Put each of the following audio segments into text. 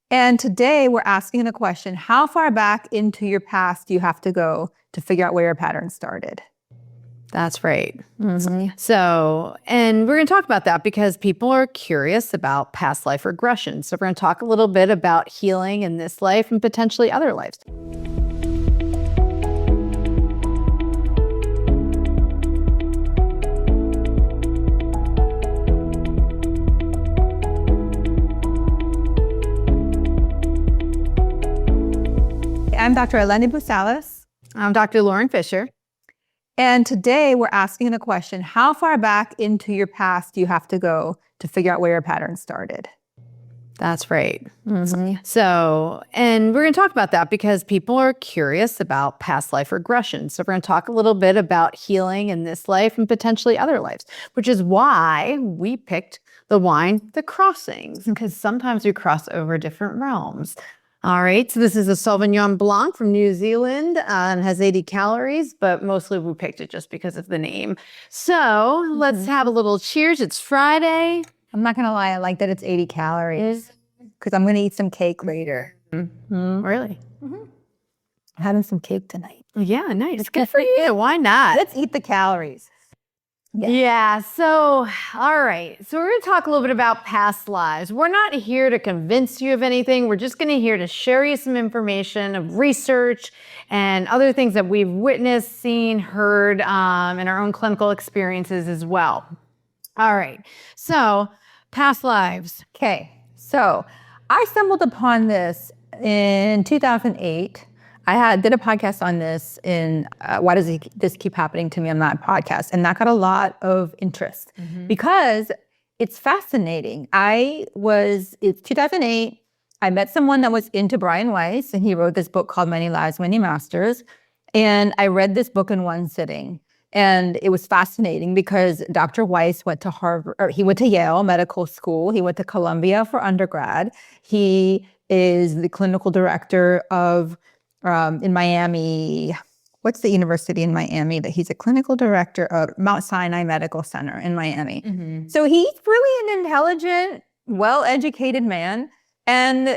And today we're asking the question, how far back into your past do you have to go to figure out where your pattern started? That's right. So, and we're going to talk about that because people are curious about past life regression. So we're going to talk a little bit about healing in this life and potentially other lives. I'm Dr. Eleni Bousalis. I'm Dr. Lauren Fisher. And today we're asking the question, how far back into your past do you have to go to figure out where your pattern started? That's right. So, and we're going to talk about that because people are curious about past life regression. So we're going to talk a little bit about healing in this life and potentially other lives, which is why we picked the wine, The Crossings, because sometimes we cross over different realms. All right, so this is a Sauvignon Blanc from New Zealand and has 80 calories, but mostly we picked it just because of the name. So let's have a little cheers. It's Friday. I'm not going to lie, I like that it's 80 calories because I'm going to eat some cake later. Really? I'm having some cake tonight. Yeah, nice. Good for you. Why not? Let's eat the calories. Yeah, so, all right. So we're going to talk a little bit about past lives. We're not here to convince you of anything. We're just going to here to share you some information of research and other things that we've witnessed, seen, heard, in our own clinical experiences as well. All right. So past lives. Okay, so I stumbled upon this in 2008. I did a podcast on this in Why Does This Keep Happening to Me on that podcast? And that got a lot of interest because it's fascinating. It's 2008. I met someone that was into Brian Weiss, and he wrote this book called Many Lives, Many Masters. And I read this book in one sitting. And it was fascinating because Dr. Weiss went to he went to Yale Medical School. He went to Columbia for undergrad. He is the clinical director of in Miami. What's the university in Miami that he's a clinical director of? Mount Sinai Medical Center in Miami. So he's really an intelligent, well-educated man. And,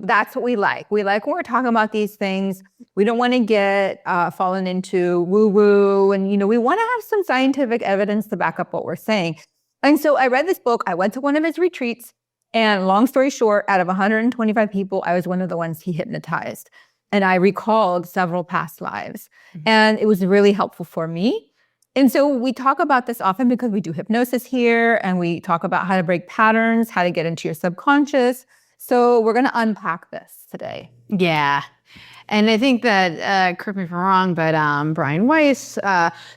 that's what we like. We like when we're talking about these things. We don't want to get fallen into woo-woo. And, we want to have some scientific evidence to back up what we're saying. And so I read this book. I went to one of his retreats. And long story short, out of 125 people, I was one of the ones he hypnotized. And I recalled several past lives. And it was really helpful for me. And so we talk about this often because we do hypnosis here. And we talk about how to break patterns, how to get into your subconscious. So we're going to unpack this today. Yeah. And I think that, correct me if I'm wrong, but Brian Weiss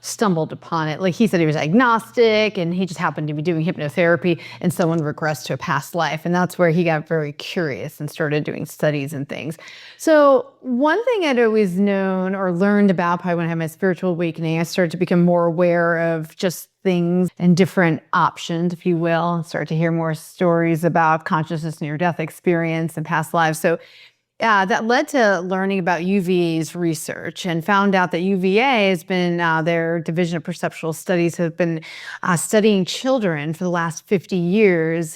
stumbled upon it. Like he said, he was agnostic and he just happened to be doing hypnotherapy and someone regressed to a past life. And that's where he got very curious and started doing studies and things. So one thing I'd always known or learned about probably when I had my spiritual awakening, I started to become more aware of just things and different options, if you will, and start to hear more stories about consciousness, near-death experience and past lives. So that led to learning about UVA's research and found out that UVA has been, their Division of Perceptual Studies have been studying children for the last 50 years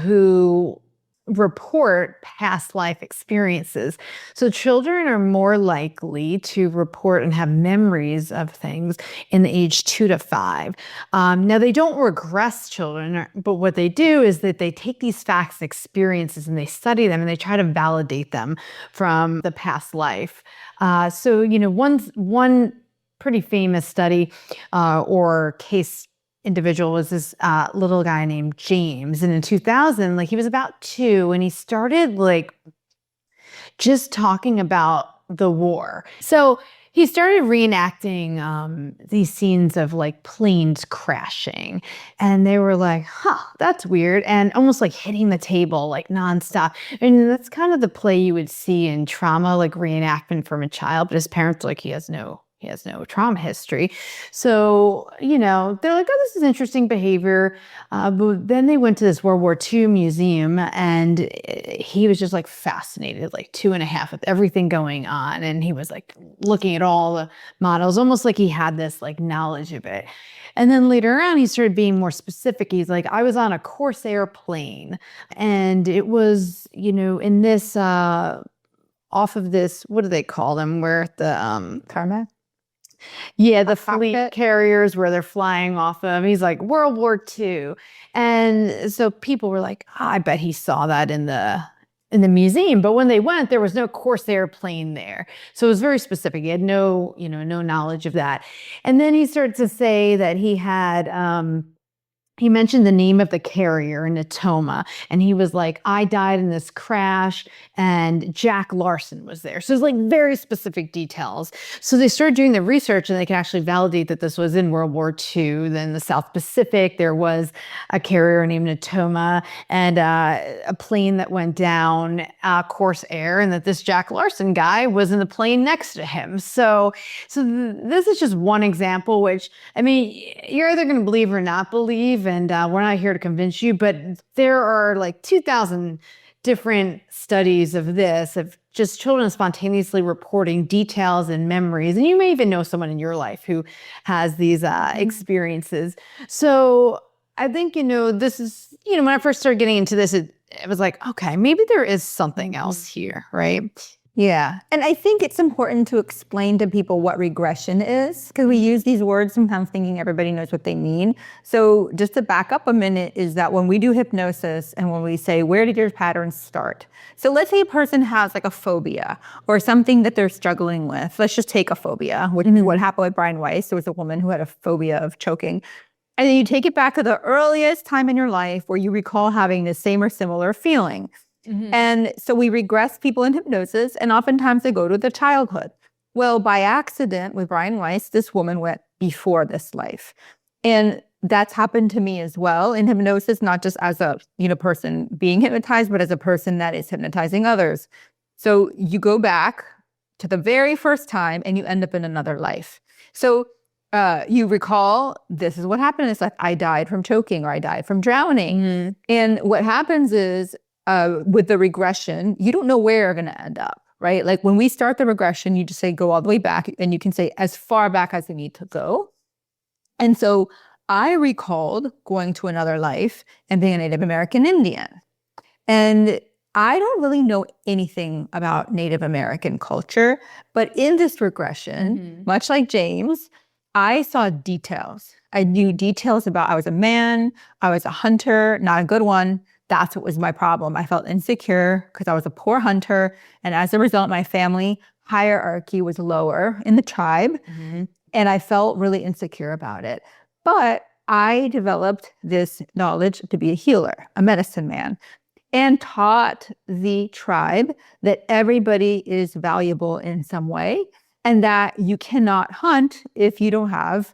who report past life experiences. So children are more likely to report and have memories of things in the age 2 to 5. Now they don't regress children, but what they do is that they take these facts and experiences and they study them and they try to validate them from the past life. So, one pretty famous study or case individual was this little guy named James. And in 2000, he was about 2 and he started just talking about the war. So he started reenacting these scenes of planes crashing. And they were like, that's weird. And almost hitting the table nonstop. And that's kind of the play you would see in trauma, reenactment from a child. But his parents he has no He has no trauma history. So, they're like, oh, this is interesting behavior. But then they went to this World War II museum, and he was just like fascinated, like 2.5 with everything going on. And he was like looking at all the models, almost like he had this like knowledge of it. And then later on, he started being more specific. He's like, I was on a Corsair plane, and it was, in this, off of this, what do they call them? Where the, Karma? yeah, the cockpit? fleet carriers where they're flying off of. He's like, World War II. And so people were like, I bet he saw that in the museum. But when they went, there was no Corsair plane there. So it was very specific. He had no knowledge of that. And then he started to say that he had, he mentioned the name of the carrier, Natoma, and he was like, I died in this crash, and Jack Larson was there. So it's like very specific details. So they started doing the research, and they could actually validate that this was in World War II. Then the South Pacific, there was a carrier named Natoma, and a plane that went down, Corsair, and that this Jack Larson guy was in the plane next to him. So this is just one example, which, I mean, you're either going to believe or not believe, and we're not here to convince you, but there are like 2,000 different studies of this, of just children spontaneously reporting details and memories. And you may even know someone in your life who has these experiences. So I think, this is, when I first started getting into this, it was like, okay, maybe there is something else here, right? Yeah. And I think it's important to explain to people what regression is, because we use these words sometimes thinking everybody knows what they mean. So just to back up a minute, is that when we do hypnosis and when we say, where did your patterns start? So let's say a person has like a phobia or something that they're struggling with. Let's just take a phobia, which is what happened with Brian Weiss. There was a woman who had a phobia of choking. And then you take it back to the earliest time in your life where you recall having the same or similar feeling. And so we regress people in hypnosis, and oftentimes they go to their childhood. Well, by accident with Brian Weiss, this woman went before this life. And that's happened to me as well in hypnosis, not just as a person being hypnotized, but as a person that is hypnotizing others. So you go back to the very first time and you end up in another life. So you recall, this is what happened. It's like, I died from choking or I died from drowning. And what happens is, with the regression, you don't know where you're going to end up, right? Like when we start the regression, you just say, go all the way back, and you can say as far back as you need to go. And so I recalled going to another life and being a Native American Indian. And I don't really know anything about Native American culture, but in this regression, much like James, I saw details. I knew details about, I was a man, I was a hunter, not a good one. That's what was my problem. I felt insecure because I was a poor hunter. And as a result, my family hierarchy was lower in the tribe. And I felt really insecure about it. But I developed this knowledge to be a healer, a medicine man, and taught the tribe that everybody is valuable in some way and that you cannot hunt if you don't have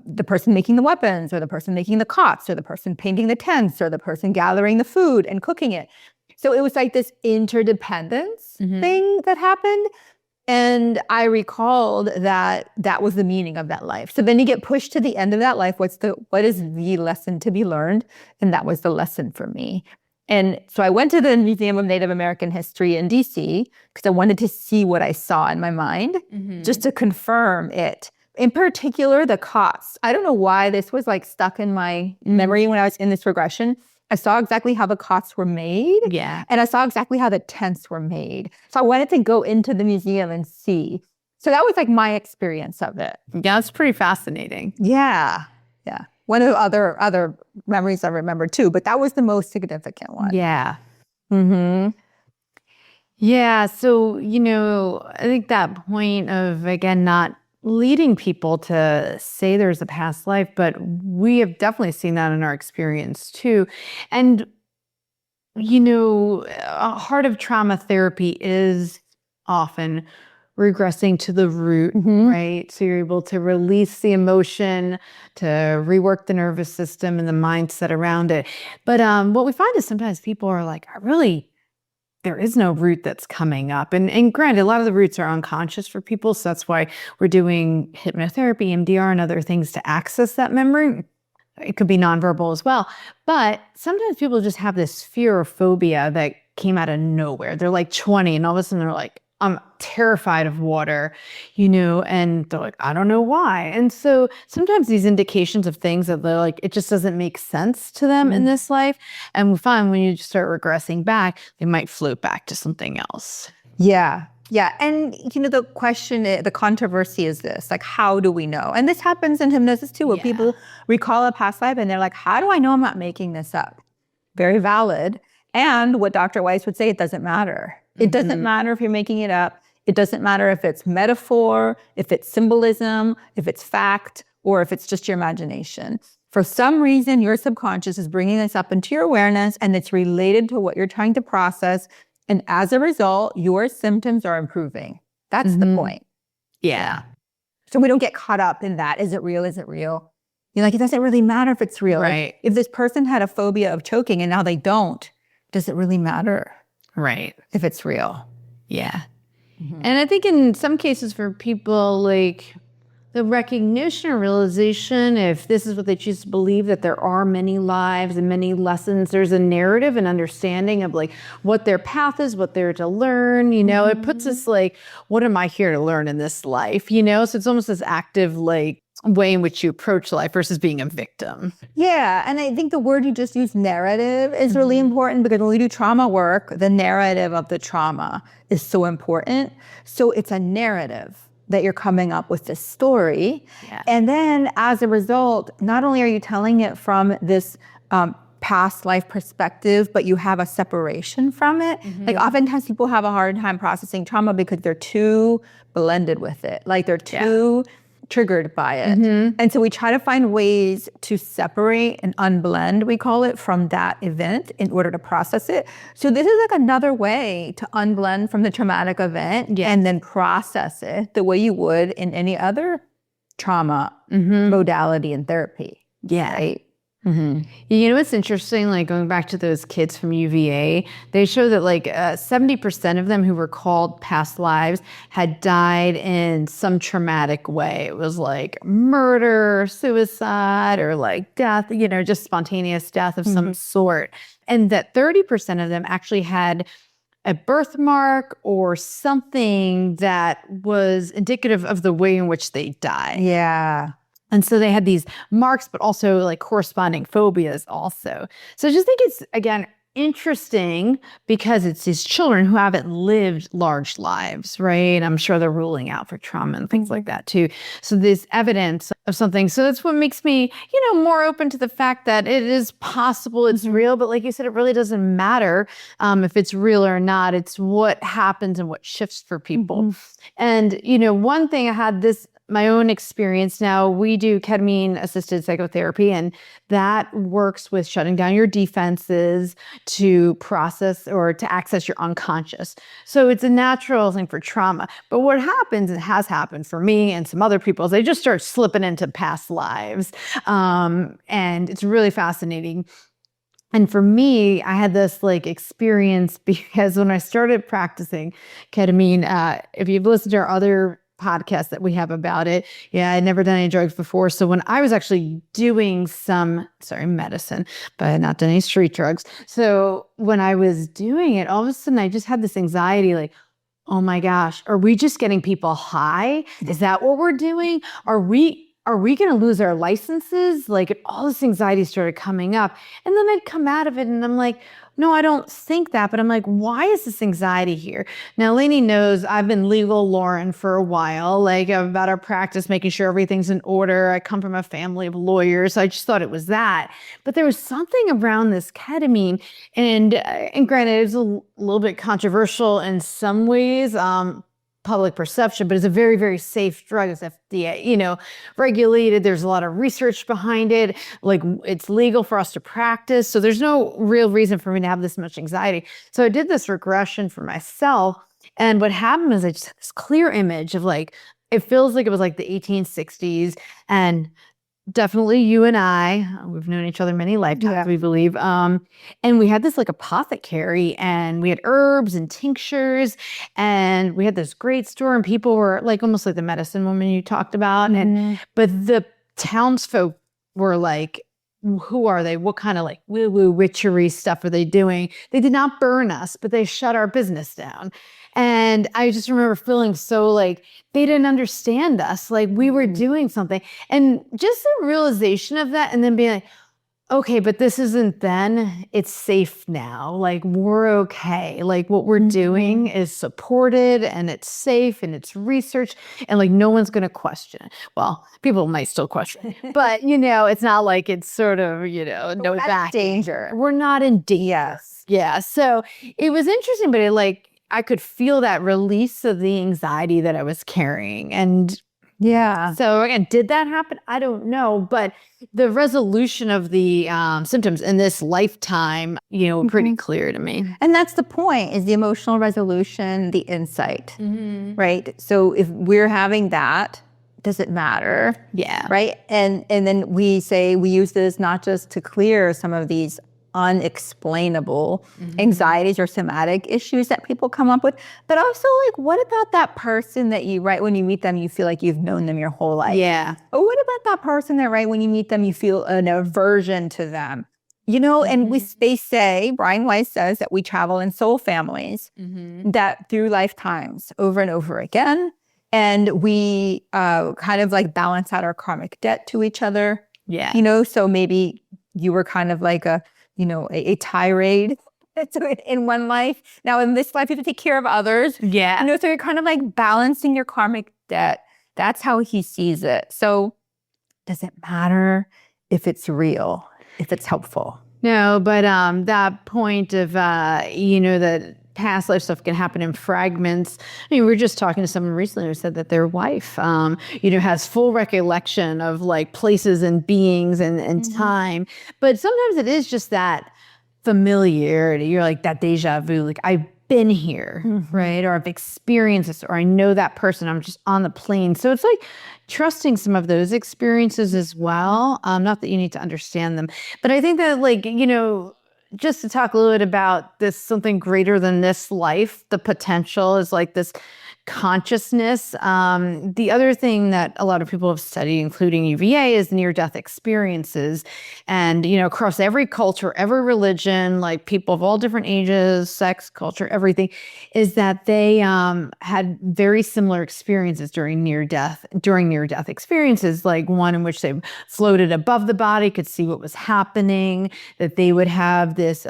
the person making the weapons, or the person making the cots, or the person painting the tents, or the person gathering the food and cooking it. So it was like this interdependence thing that happened. And I recalled that that was the meaning of that life. So then you get pushed to the end of that life. What is the lesson to be learned? And that was the lesson for me. And so I went to the Museum of Native American History in DC because I wanted to see what I saw in my mind, just to confirm it. In particular, the cots. I don't know why this was like stuck in my memory when I was in this regression. I saw exactly how the cots were made. Yeah. And I saw exactly how the tents were made. So I wanted to go into the museum and see. So that was like my experience of it. Yeah, it's pretty fascinating. Yeah. Yeah. One of the other memories I remember too, but that was the most significant one. Yeah. Yeah. So, I think that point of, again, not leading people to say there's a past life, but we have definitely seen that in our experience too. And, a heart of trauma therapy is often regressing to the root, right? So you're able to release the emotion, to rework the nervous system and the mindset around it. But what we find is sometimes people are like, I really there is no root that's coming up. And granted, a lot of the roots are unconscious for people. So that's why we're doing hypnotherapy, MDR, and other things to access that memory. It could be nonverbal as well. But sometimes people just have this fear or phobia that came out of nowhere. They're like 20 and all of a sudden they're like, I'm terrified of water, and they're like, I don't know why. And so sometimes these indications of things that they're like, it just doesn't make sense to them in this life. And we find when you just start regressing back, they might float back to something else. Yeah. Yeah. And, the question, the controversy is this, like, how do we know? And this happens in hypnosis too, where people recall a past life and they're like, how do I know I'm not making this up? Very valid. And what Dr. Weiss would say, it doesn't matter. It doesn't matter if you're making it up. It doesn't matter if it's metaphor, if it's symbolism, if it's fact, or if it's just your imagination. For some reason, your subconscious is bringing this up into your awareness, and it's related to what you're trying to process. And as a result, your symptoms are improving. That's the point. Yeah. So we don't get caught up in that. Is it real? Is it real? You're like, it doesn't really matter if it's real. Right. If this person had a phobia of choking and now they don't, does it really matter? Right. If it's real. Yeah. And I think in some cases for people, like the recognition or realization, if this is what they choose to believe, that there are many lives and many lessons, there's a narrative and understanding of like what their path is, what they're to learn, it puts us like, what am I here to learn in this life? So it's almost this active like way in which you approach life versus being a victim. Yeah. And I think the word you just used, narrative, is really important, because when we do trauma work, the narrative of the trauma is so important. So it's a narrative that you're coming up with this story. Yeah. And then as a result, not only are you telling it from this past life perspective, but you have a separation from it. Like oftentimes people have a hard time processing trauma because they're too blended with it. Like they're too triggered by it. And so we try to find ways to separate and unblend, we call it, from that event in order to process it. So this is like another way to unblend from the traumatic event and then process it the way you would in any other trauma modality in therapy. Yeah. Right? It's interesting, like going back to those kids from UVA, they show that like 70% of them who recalled past lives had died in some traumatic way. It was like murder, suicide, or like death, just spontaneous death of some sort. And that 30% of them actually had a birthmark or something that was indicative of the way in which they died. Yeah. And so they had these marks, but also like corresponding phobias also. So I just think it's, again, interesting because it's these children who haven't lived large lives, right? I'm sure they're ruling out for trauma and things like that too. So there's evidence of something. So that's what makes me, more open to the fact that it is possible, it's real. But like you said, it really doesn't matter if it's real or not. It's what happens and what shifts for people. And, one thing I had my own experience now, we do ketamine-assisted psychotherapy, and that works with shutting down your defenses to process or to access your unconscious. So it's a natural thing for trauma. But what happens, and has happened for me and some other people, is they just start slipping into past lives. And it's really fascinating. And for me, I had this like experience because when I started practicing ketamine, if you've listened to our other podcast that we have about it. Yeah, I'd never done any drugs before. So when I was actually doing medicine, but not done any street drugs. So when I was doing it, all of a sudden I just had this anxiety like, oh my gosh, are we just getting people high? Is that what we're doing? Are we going to lose our licenses? Like all this anxiety started coming up. And then I'd come out of it and I'm like, no, I don't think that. But I'm like, why is this anxiety here? Now, Lainey knows I've been legal Lauren for a while, like about our practice, making sure everything's in order. I come from a family of lawyers. So I just thought it was that. But there was something around this ketamine. And granted, it was a little bit controversial in some ways, public perception, but it's a very, very safe drug. It's FDA, regulated. There's a lot of research behind it. Like it's legal for us to practice. So there's no real reason for me to have this much anxiety. So I did this regression for myself. And what happened is I just had this clear image of like, it feels like it was like the 1860s and definitely you and I, we've known each other many lifetimes, we believe. And we had this like apothecary, and we had herbs and tinctures, and we had this great store, and people were like almost like the medicine woman you talked about. But the townsfolk were like, who are they? What kind of like woo-woo witchery stuff are they doing? They did not burn us, but they shut our business down. And I just remember feeling so like they didn't understand us, like we were doing something. And just the realization of that, and then being like, okay, but this isn't then, it's safe now. Like we're okay. Like what we're doing is supported, and it's safe, and it's research, and like no one's going to question it. Well, people might still question it, but it's not like it's sort of, no back danger. We're not in danger. Yes. Yeah. So it was interesting, but I could feel that release of the anxiety that I was carrying. And yeah. So again, did that happen? I don't know. But the resolution of the symptoms in this lifetime, pretty clear to me. And that's the point, is the emotional resolution, the insight, right? So if we're having that, does it matter? Yeah. Right? And then we use this not just to clear some of these unexplainable anxieties or somatic issues that people come up with, but also like, what about that person that right when you meet them, you feel like you've known them your whole life? Yeah. Or what about that person that right when you meet them, you feel an aversion to them? And they say, Brian Weiss says that we travel in soul families, that through lifetimes over and over again, and we kind of like balance out our karmic debt to each other. Yeah. So maybe you were kind of like a tirade in one life. Now in this life, you have to take care of others. Yeah. So you're kind of like balancing your karmic debt. That's how he sees it. So does it matter if it's real, if it's helpful? No, but that point of, that past life stuff can happen in fragments. I mean, we were just talking to someone recently who said that their wife, has full recollection of like places and beings and time. But sometimes it is just that familiarity. You're like that deja vu, like I've been here, right? Or I've experienced this, or I know that person, I'm just on the plane. So it's like trusting some of those experiences as well. Not that you need to understand them, but I think that just to talk a little bit about this, something greater than this life, the potential is like this consciousness. The other thing that a lot of people have studied, including UVA, is near-death experiences. And, across every culture, every religion, like people of all different ages, sex, culture, everything, is that they had very similar experiences during near-death experiences, like one in which they floated above the body, could see what was happening, that they would have this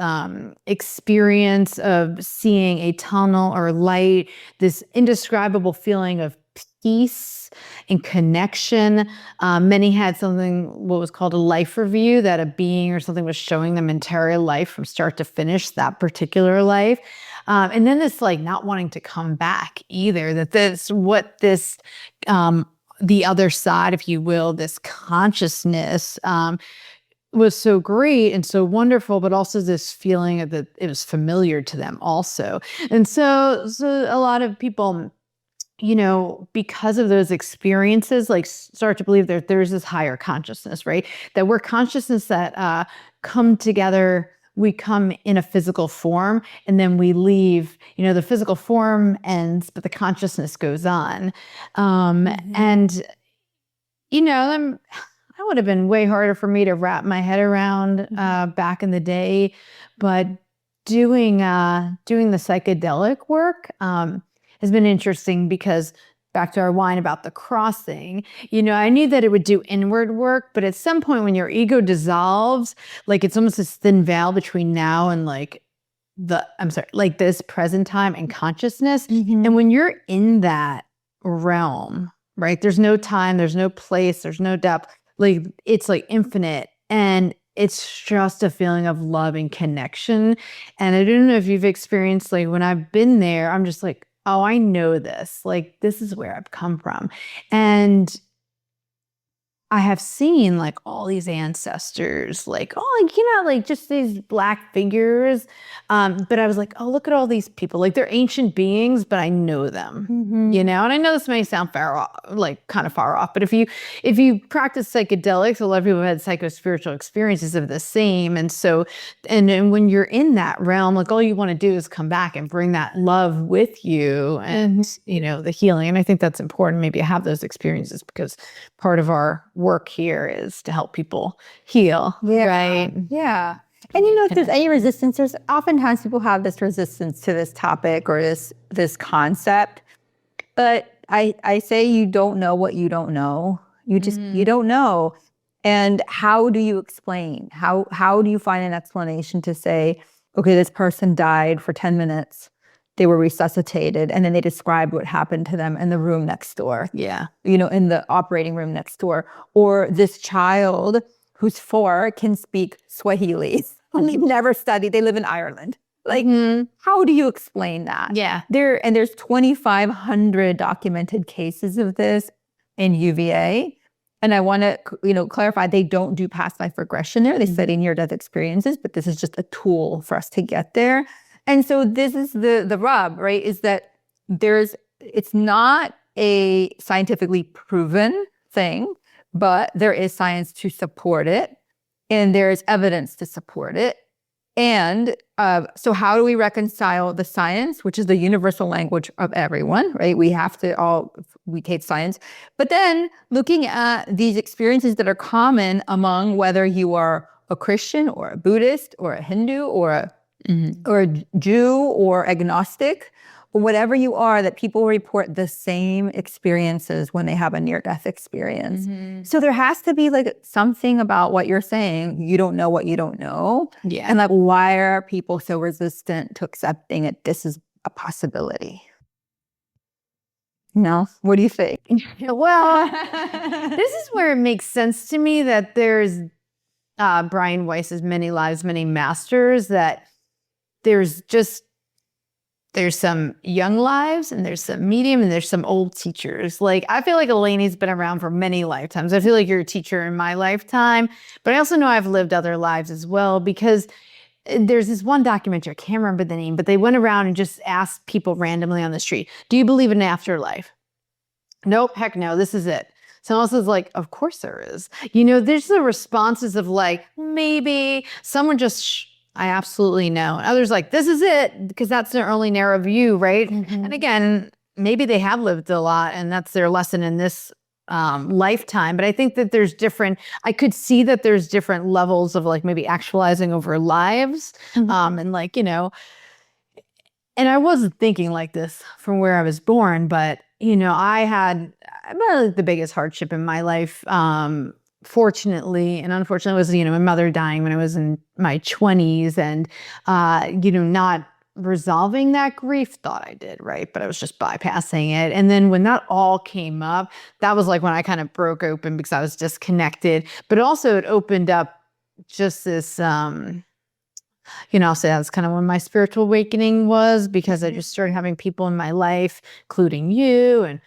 experience of seeing a tunnel or light, this indescribable feeling of peace and connection. Many had what was called a life review, that a being or something was showing them entire life from start to finish, that particular life. And then this like not wanting to come back either, that the other side, if you will, this consciousness, was so great and so wonderful, but also this feeling of that it was familiar to them also. And so a lot of people, because of those experiences, like start to believe that there's this higher consciousness, right? That we're consciousness that come together. We come in a physical form, and then we leave. The physical form ends, but the consciousness goes on. And that would have been way harder for me to wrap my head around back in the day, but doing the psychedelic work has been interesting, because back to our wine about the crossing, I knew that it would do inward work, but at some point when your ego dissolves, like it's almost this thin veil between now and like this present time and consciousness. And when you're in that realm, right, there's no time, there's no place, there's no depth. Like it's like infinite, and it's just a feeling of love and connection. And I don't know if you've experienced, like when I've been there, I'm just like, oh, I know this. Like this is where I've come from. And I have seen like all these ancestors, like, oh, like, you know, like just these black figures. But I was like, oh, look at all these people. Like they're ancient beings, but I know them, you know? And I know this may sound far off, like kind of far off, but if you practice psychedelics, a lot of people have had psycho-spiritual experiences of the same. And so, and when you're in that realm, like all you want to do is come back and bring that love with you and, you know, the healing. And I think that's important, maybe to have those experiences, because part of our work here is to help people heal, right? Yeah. And you know, if there's any resistance, there's oftentimes people have this resistance to this topic or this concept. But I say you don't know what you don't know. You just you don't know. And how do you explain? How do you find an explanation to say, okay, this person died for 10 minutes. They were resuscitated, and then they described what happened to them in the room next door. Yeah. You know, in the operating room next door. Or this child who's 4 can speak Swahili. And they've never studied. They live in Ireland. Like, how do you explain that? Yeah. There's 2,500 documented cases of this in UVA. And I want to, you know, clarify, they don't do past life regression there. They study near-death experiences, but this is just a tool for us to get there. And so this is the rub, right? Is that it's not a scientifically proven thing, but there is science to support it, and there is evidence to support it. And so how do we reconcile the science, which is the universal language of everyone, right? We take science, but then looking at these experiences that are common among whether you are a Christian or a Buddhist or a Hindu or a Jew or agnostic, or whatever you are, that people report the same experiences when they have a near-death experience. So there has to be like something about what you're saying. You don't know what you don't know. Yeah. And like, why are people so resistant to accepting it? This is a possibility. No? What do you think? Well, this is where it makes sense to me that there's Brian Weiss's Many Lives, Many Masters, that there's some young lives and there's some medium and there's some old teachers. Like, I feel like Elaine's been around for many lifetimes. I feel like you're a teacher in my lifetime, but I also know I've lived other lives as well, because there's this one documentary, I can't remember the name, but they went around and just asked people randomly on the street, do you believe in an afterlife? Nope, heck no, this is it. Someone else is like, of course there is. You know, there's the responses of like, maybe. Someone just, I absolutely know. And others like, this is it, because that's their only narrow view, right? And again, maybe they have lived a lot and that's their lesson in this lifetime. But I think that I could see that there's different levels of like maybe actualizing over lives. And like, you know, and I wasn't thinking like this from where I was born, but you know, I had the biggest hardship in my life, fortunately and unfortunately, was, you know, my mother dying when I was in my 20s, and, you know, not resolving that grief. Thought I did, right? But I was just bypassing it. And then when that all came up, that was like when I kind of broke open, because I was disconnected. But also it opened up just this, you know, I'll say that's kind of when my spiritual awakening was, because I just started having people in my life, including you and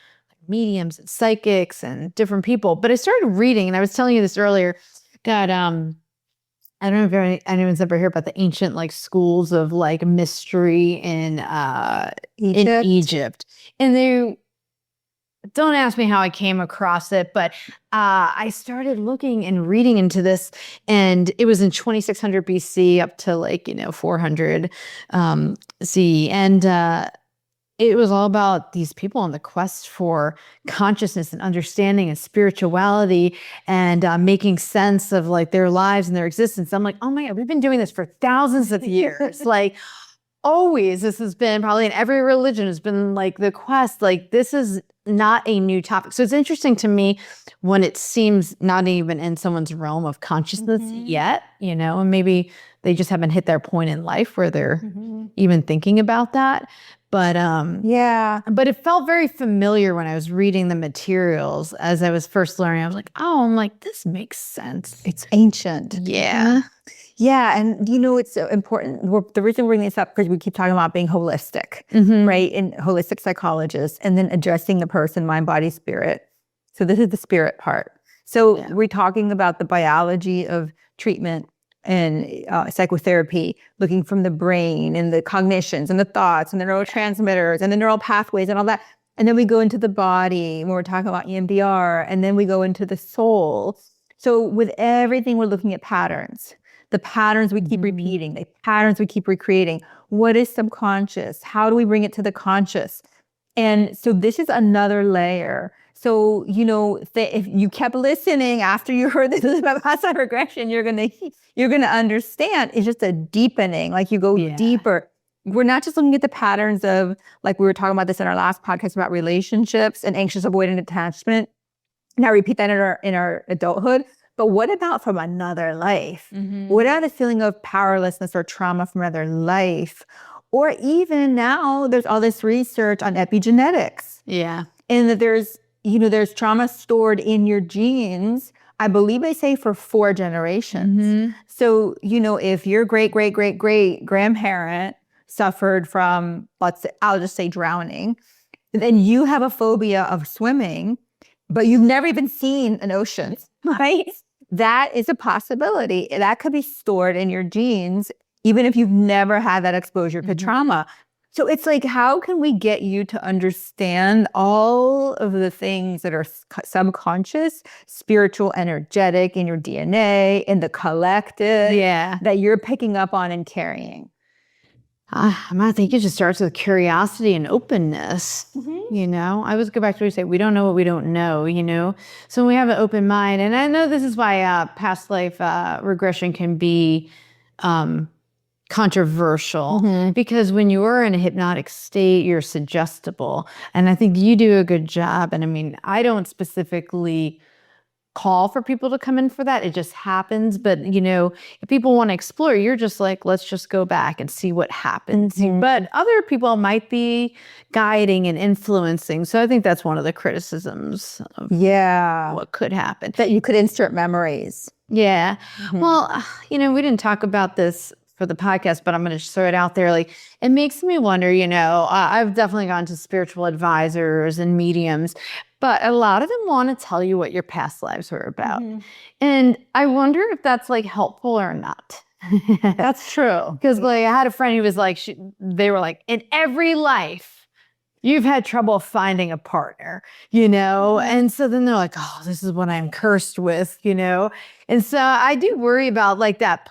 mediums and psychics and different people. But I started reading, and I was telling you this earlier, that I don't know if anyone's ever heard about the ancient like schools of like mystery in Egypt. And they, don't ask me how I came across it, but I started looking and reading into this, and it was in 2600 BC up to like, you know, 400 CE. And it was all about these people on the quest for consciousness and understanding and spirituality, and making sense of like their lives and their existence. I'm like, oh my God, we've been doing this for thousands of years. Like, always, this has been probably in every religion has been like the quest. Like, this is not a new topic. So it's interesting to me when it seems not even in someone's realm of consciousness yet, you know, and maybe they just haven't hit their point in life where they're even thinking about that. But but it felt very familiar when I was reading the materials as I was first learning. I was like, oh, I'm like, this makes sense. It's ancient. Yeah. Yeah. And, you know, it's so important. The reason we're bringing this up, because we keep talking about being holistic, right? And holistic psychologists, and then addressing the person, mind, body, spirit. So this is the spirit part. So we're talking about the biology of treatment and psychotherapy, looking from the brain and the cognitions and the thoughts and the neurotransmitters and the neural pathways and all that. And then we go into the body when we're talking about EMDR, and then we go into the soul. So with everything, we're looking at patterns. The patterns we keep repeating, the patterns we keep recreating. What is subconscious? How do we bring it to the conscious? And so this is another layer. So, if you kept listening after you heard this about past life regression, you're gonna understand it's just a deepening. Like you go deeper. We're not just looking at the patterns of, like we were talking about this in our last podcast about relationships and anxious avoidant attachment. Now repeat that in our adulthood. But what about from another life? What about the feeling of powerlessness or trauma from another life? Or even now, there's all this research on epigenetics. Yeah. And that there's trauma stored in your genes, I believe they say for 4 generations. So, if your great grandparent suffered from, I'll just say drowning, then you have a phobia of swimming, but you've never even seen an ocean, right? That is a possibility. That could be stored in your genes, even if you've never had that exposure to trauma. So it's like, how can we get you to understand all of the things that are subconscious, spiritual, energetic in your DNA, in the collective that you're picking up on and carrying? I think it just starts with curiosity and openness. I always go back to what we say, we don't know what we don't know, So when we have an open mind, and I know this is why past life regression can be controversial, because when you are in a hypnotic state, you're suggestible. And I think you do a good job. And I mean, I don't specifically call for people to come in for that. It just happens. But, if people want to explore, you're just like, let's just go back and see what happens. But other people might be guiding and influencing. So I think that's one of the criticisms of what could happen. That you could insert memories. Yeah. Well, we didn't talk about this for the podcast, but I'm going to throw it out there. Like, it makes me wonder, I've definitely gone to spiritual advisors and mediums, but a lot of them want to tell you what your past lives were about. And I wonder if that's like helpful or not. That's true. Because I had a friend who was like, they were like, in every life, you've had trouble finding a partner, And so then they're like, oh, this is what I'm cursed with, And so I do worry about like that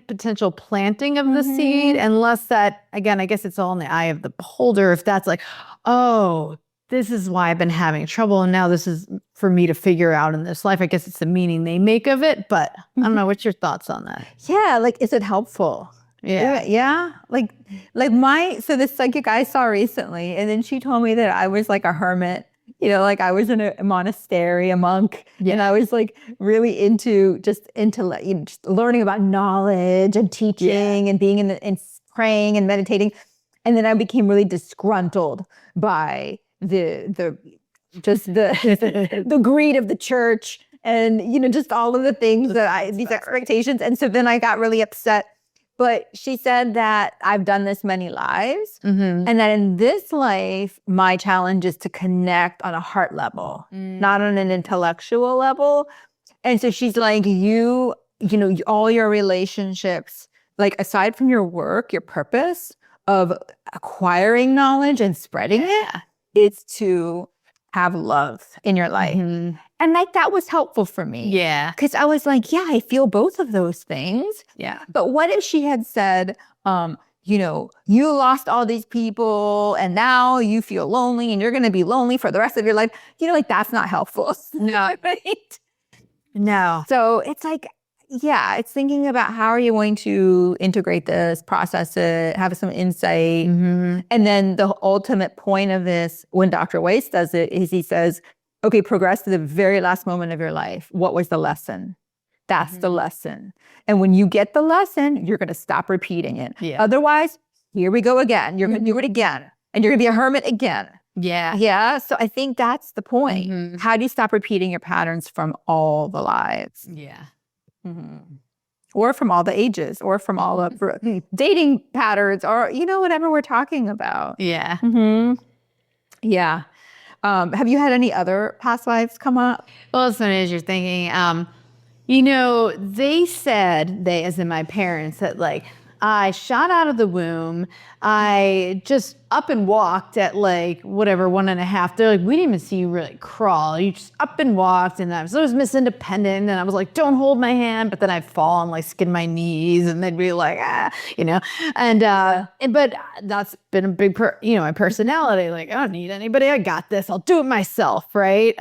potential planting of the seed, unless that, again, I guess it's all in the eye of the beholder. If that's like, oh, this is why I've been having trouble, and now this is for me to figure out in this life. I guess it's the meaning they make of it, but I don't know. What's your thoughts on that? Yeah, like, is it helpful? Yeah. Like so this psychic I saw recently, and then she told me that I was like a hermit, like I was in a monastery, a monk, and I was like really into just learning about knowledge and teaching and being and praying and meditating. And then I became really disgruntled by the greed of the church and, just all of the things these expectations. And so then I got really upset. But she said that I've done this many lives, and that in this life, my challenge is to connect on a heart level, not on an intellectual level. And so she's like, all your relationships, like aside from your work, your purpose of acquiring knowledge and spreading it, it's to have love in your life. And like, that was helpful for me. Yeah. Because I was like, I feel both of those things. Yeah. But what if she had said, you lost all these people and now you feel lonely and you're going to be lonely for the rest of your life. Like, that's not helpful. No. Right? No. So it's like, it's thinking about how are you going to integrate this, process it, have some insight. And then the ultimate point of this, when Dr. Weiss does it, is he says, okay, progress to the very last moment of your life. What was the lesson? That's the lesson. And when you get the lesson, you're going to stop repeating it. Yeah. Otherwise, here we go again. You're going to do it again. And you're going to be a hermit again. Yeah. Yeah. So I think that's the point. How do you stop repeating your patterns from all the lives? Yeah. Or from all the ages, or from all of dating patterns, or, whatever we're talking about. Yeah. Yeah. Have you had any other past lives come up? Well, as soon as you're thinking, you know, they said, they as in my parents, that like I shot out of the womb. I just up and walked at like whatever 1.5. They're like, we didn't even see you really crawl. You just up and walked, and I was Miss Independent, and I was like, don't hold my hand, but then I'd fall and like skin my knees, and they'd be like, you know, and but that's been a big, my personality. Like, I don't need anybody. I got this. I'll do it myself, right?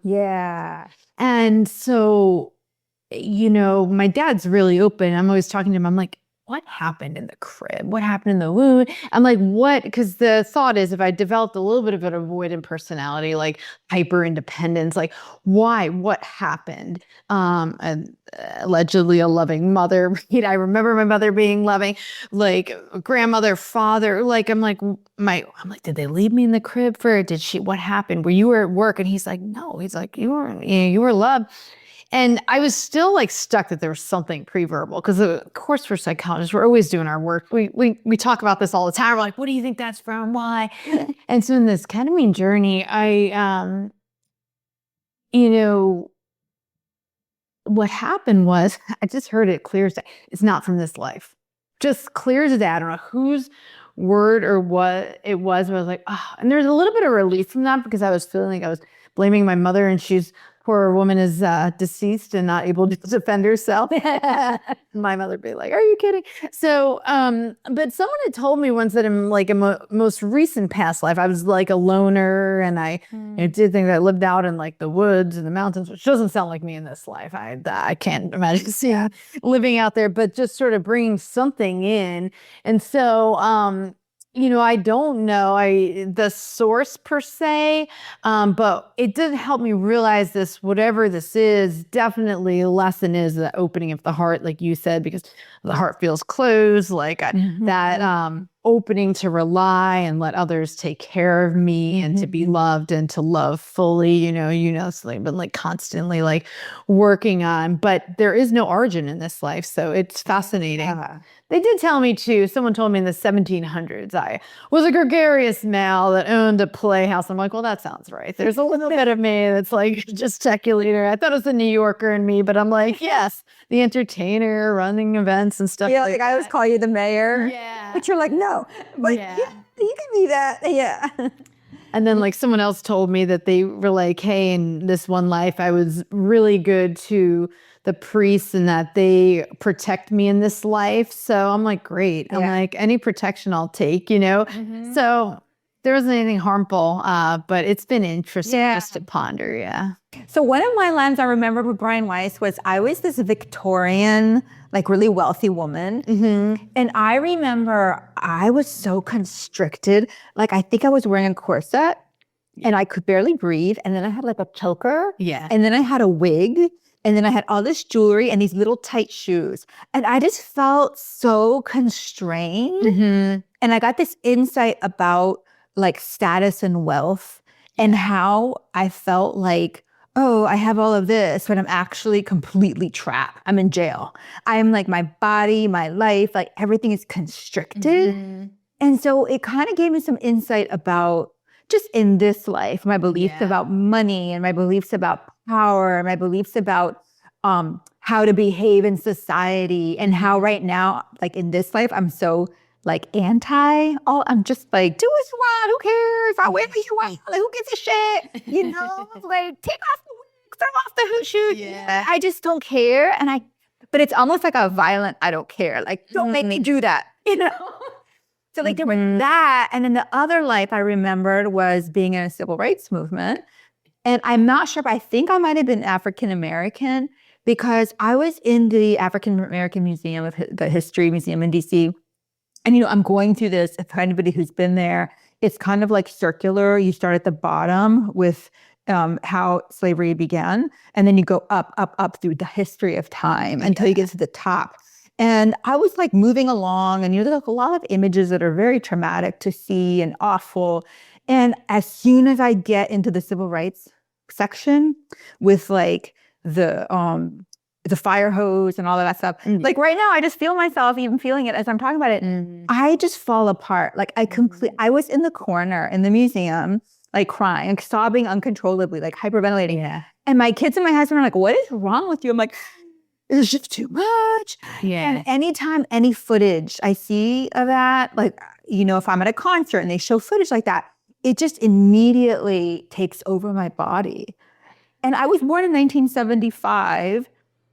Yeah. And so, you know, my dad's really open. I'm always talking to him. I'm like, what happened in the crib? What happened in the womb? I'm like, what? Because the thought is if I developed a little bit of an avoidant personality, like hyper independence, like why? What happened? And allegedly a loving mother. Right? I remember my mother being loving, like grandmother, father. Like I'm like, did they leave me in the crib what happened? Were you at work? And he's like, no. He's like, you were loved. And I was still like stuck that there was something pre-verbal because of course we're psychologists. We're always doing our work. We talk about this all the time. We're like, what do you think that's from? Why? And so in this ketamine journey, I, you know, what happened was I just heard it clear as day. It's not from this life. Just clear as day. I don't know whose word or what it was, but I was like, oh, and there's a little bit of relief from that because I was feeling like I was blaming my mother, and poor woman is deceased and not able to defend herself. My mother would be like, are you kidding? So, but someone had told me once that in like a most recent past life, I was like a loner, and I did think that I lived out in like the woods and the mountains, which doesn't sound like me in this life. I can't imagine living out there, but just sort of bringing something in. And so, you know, I don't know the source per se, but it did help me realize this, whatever this is, definitely a lesson is the opening of the heart, like you said, because the heart feels closed, like that opening to rely and let others take care of me and to be loved and to love fully, you know, something I've been like constantly like working on, but there is no origin in this life. So it's fascinating. Yeah. They did tell me too, someone told me in the 1700s, I was a gregarious male that owned a playhouse. I'm like, well, that sounds right. There's a little bit of me that's like gesticulator. I thought it was the New Yorker in me, but I'm like, yes, the entertainer, running events and stuff. Yeah, like I always call you the mayor. Yeah. But you're like, no. But yeah, you can be that. Yeah. And then like someone else told me that they were like, hey, in this one life, I was really good to the priests and that they protect me in this life. So I'm like, great. I'm like, any protection I'll take, you know? So there wasn't anything harmful, but it's been interesting just to ponder. Yeah. So one of my lines I remember with Brian Weiss was I was this Victorian, like really wealthy woman. And I remember I was so constricted. Like I think I was wearing a corset and I could barely breathe. And then I had like a choker. Yeah. And then I had a wig. And then I had all this jewelry and these little tight shoes. And I just felt so constrained. And I got this insight about like status and wealth and how I felt like, oh, I have all of this, but I'm actually completely trapped. I'm in jail. I'm like my body, my life, like everything is constricted. And so it kind of gave me some insight about just in this life, my beliefs about money and my beliefs about power, my beliefs about how to behave in society, and how right now, like in this life, I'm so like I'm just like, do what you want, who cares? I wear what you want, like who gives a shit? You know, like take off the wig, throw off the hood shoes. Yeah. I just don't care. But it's almost like a violent, I don't care. Like, don't make me do that, you know? So like there was that. And then the other life I remembered was being in a civil rights movement. And I'm not sure, but I think I might have been African-American because I was in the African-American Museum of the History Museum in DC. And, you know, I'm going through this, if anybody who's been there, it's kind of like circular. You start at the bottom with how slavery began, and then you go up, up, up through the history of time until you get to the top. And I was like moving along, and you know, there's a lot of images that are very traumatic to see and awful. And as soon as I get into the civil rights section with like the fire hose and all of that stuff, like right now, I just feel myself even feeling it as I'm talking about it. I just fall apart. Like I was in the corner in the museum, like crying, like sobbing uncontrollably, like hyperventilating. Yeah. And my kids and my husband are like, what is wrong with you? I'm like, it's just too much. Yeah. And anytime any footage I see of that, like, if I'm at a concert and they show footage like that, it just immediately takes over my body. And I was born in 1975,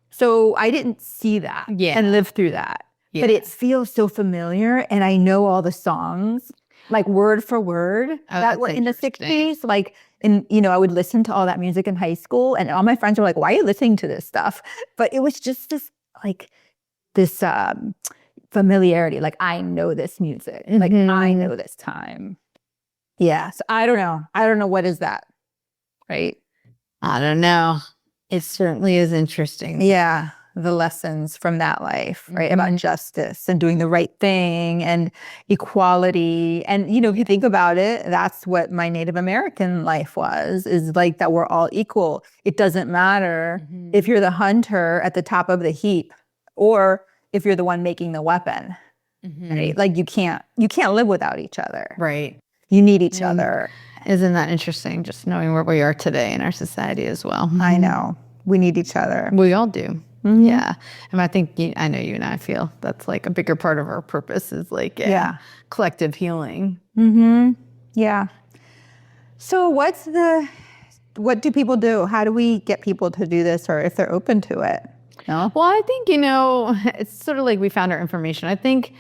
so I didn't see that and live through that. Yeah. But it feels so familiar, and I know all the songs, like word for word, that were in the 60s. Like, I would listen to all that music in high school, and all my friends were like, why are you listening to this stuff? But it was just this familiarity. Like, I know this music. Like, I know this time. Yeah. So I don't know. I don't know what is that, right? I don't know. It certainly is interesting. Yeah. The lessons from that life, right? About justice and doing the right thing and equality. And, if you think about it, that's what my Native American life was, is like that we're all equal. It doesn't matter if you're the hunter at the top of the heap or if you're the one making the weapon, right? Like you can't live without each other. Right. You need each other. Isn't that interesting? Just knowing where we are today in our society as well. I know. We need each other. We all do. Yeah. And I think, I know you and I feel that's like a bigger part of our purpose is like collective healing. Yeah. So what do people do? How do we get people to do this, or if they're open to it? No? Well, I think, it's sort of like we found our information. I think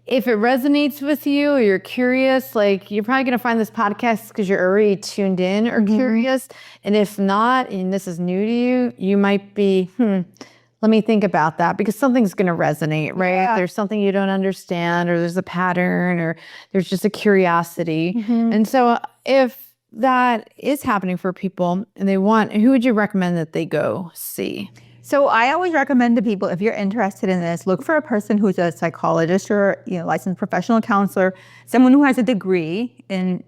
if it resonates with you or you're curious, like you're probably going to find this podcast because you're already tuned in or curious. And if not, and this is new to you, you might be, let me think about that, because something's going to resonate, right? Yeah. There's something you don't understand, or there's a pattern, or there's just a curiosity. And so if that is happening for people and who would you recommend that they go see? So I always recommend to people, if you're interested in this, look for a person who's a psychologist or licensed professional counselor, someone who has a degree in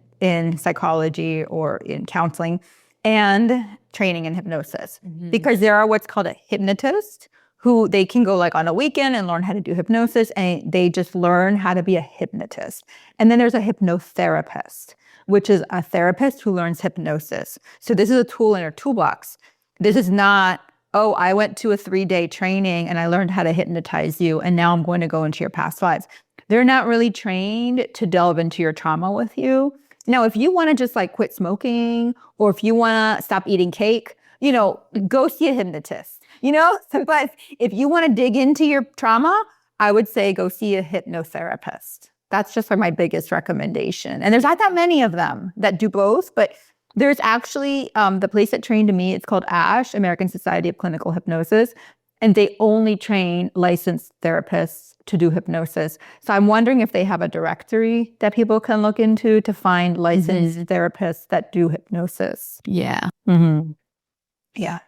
psychology or in counseling and training in hypnosis. Because there are what's called a hypnotist, who they can go like on a weekend and learn how to do hypnosis, and they just learn how to be a hypnotist. And then there's a hypnotherapist, which is a therapist who learns hypnosis. So this is a tool in our toolbox. This is not, oh, I went to a 3-day training and I learned how to hypnotize you, and now I'm going to go into your past lives. They're not really trained to delve into your trauma with you. Now, if you want to just like quit smoking, or if you want to stop eating cake, go see a hypnotist, But if you want to dig into your trauma, I would say go see a hypnotherapist. That's just like my biggest recommendation. And there's not that many of them that do both, but there's actually the place that trained me, it's called ASH, American Society of Clinical Hypnosis, and they only train licensed therapists to do hypnosis. So I'm wondering if they have a directory that people can look into to find licensed therapists that do hypnosis. Yeah. Yeah.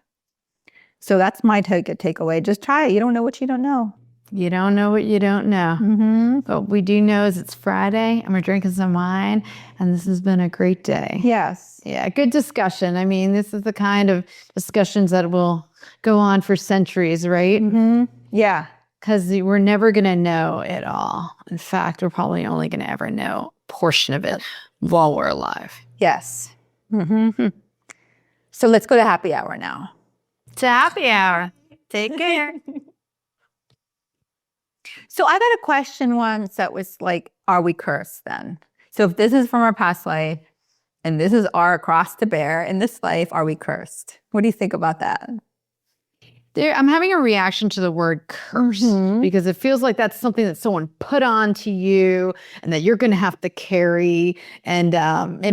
So that's my takeaway. Just try it. You don't know what you don't know. You don't know what you don't know. What we do know is it's Friday and we're drinking some wine, and this has been a great day. Yes. Yeah, good discussion. I mean, this is the kind of discussions that will go on for centuries, right? Yeah. Because we're never going to know it all. In fact, we're probably only going to ever know a portion of it while we're alive. Yes. So let's go to happy hour now. To happy hour. Take care. So I got a question once that was like, are we cursed then? So if this is from our past life and this is our cross to bear in this life, are we cursed? What do you think about that? I'm having a reaction to the word curse because it feels like that's something that someone put onto you and that you're going to have to carry. And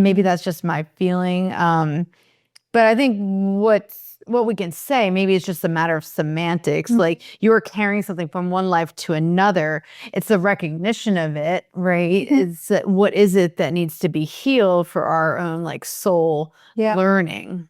maybe that's just my feeling. But I think what we can say, maybe it's just a matter of semantics. Like you're carrying something from one life to another. It's a recognition of it, right? It's what is it that needs to be healed for our own like soul learning.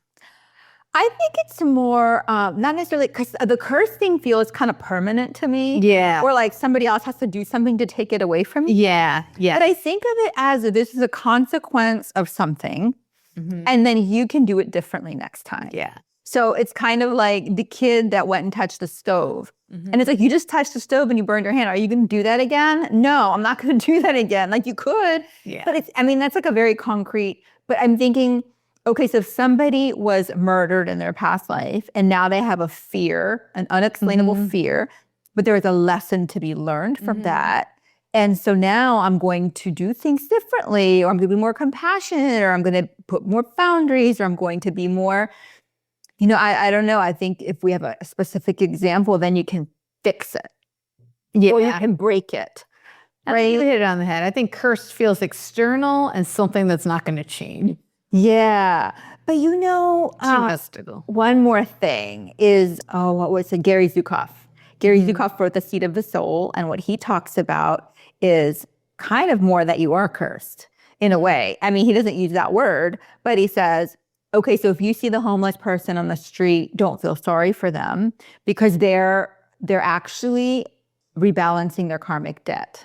I think it's more, not necessarily, because the curse thing feels kind of permanent to me. Yeah. Or like somebody else has to do something to take it away from me. Yeah. But I think of it as this is a consequence of something, and then you can do it differently next time. Yeah. So it's kind of like the kid that went and touched the stove. And it's like, you just touched the stove and you burned your hand. Are you going to do that again? No, I'm not going to do that again. Like, you could, but it's, I mean, that's like a very concrete, but I'm thinking, okay, so if somebody was murdered in their past life and now they have a fear, an unexplainable fear, but there is a lesson to be learned from that. And so now I'm going to do things differently, or I'm going to be more compassionate, or I'm going to put more boundaries, or I'm going to be more, you know, I don't know. I think if we have a specific example, then you can fix it. Or you can break it. Right? You hit it on the head. I think cursed feels external and something that's not going to change. Yeah. But you know, one more thing is, what was it? Gary Zukav. Gary Zukav wrote The Seed of the Soul. And what he talks about is kind of more that you are cursed in a way. I mean, he doesn't use that word, but he says, okay, so if you see the homeless person on the street, don't feel sorry for them, because they're actually rebalancing their karmic debt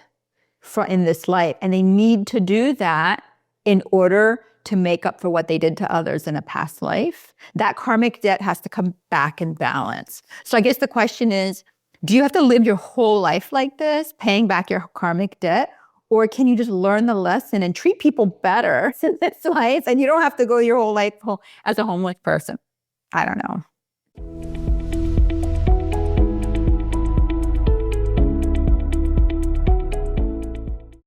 in this life. And they need to do that in order to make up for what they did to others in a past life. That karmic debt has to come back in balance. So I guess the question is, do you have to live your whole life like this, paying back your karmic debt? Or can you just learn the lesson and treat people better in this life, and you don't have to go your whole life as a homeless person? I don't know.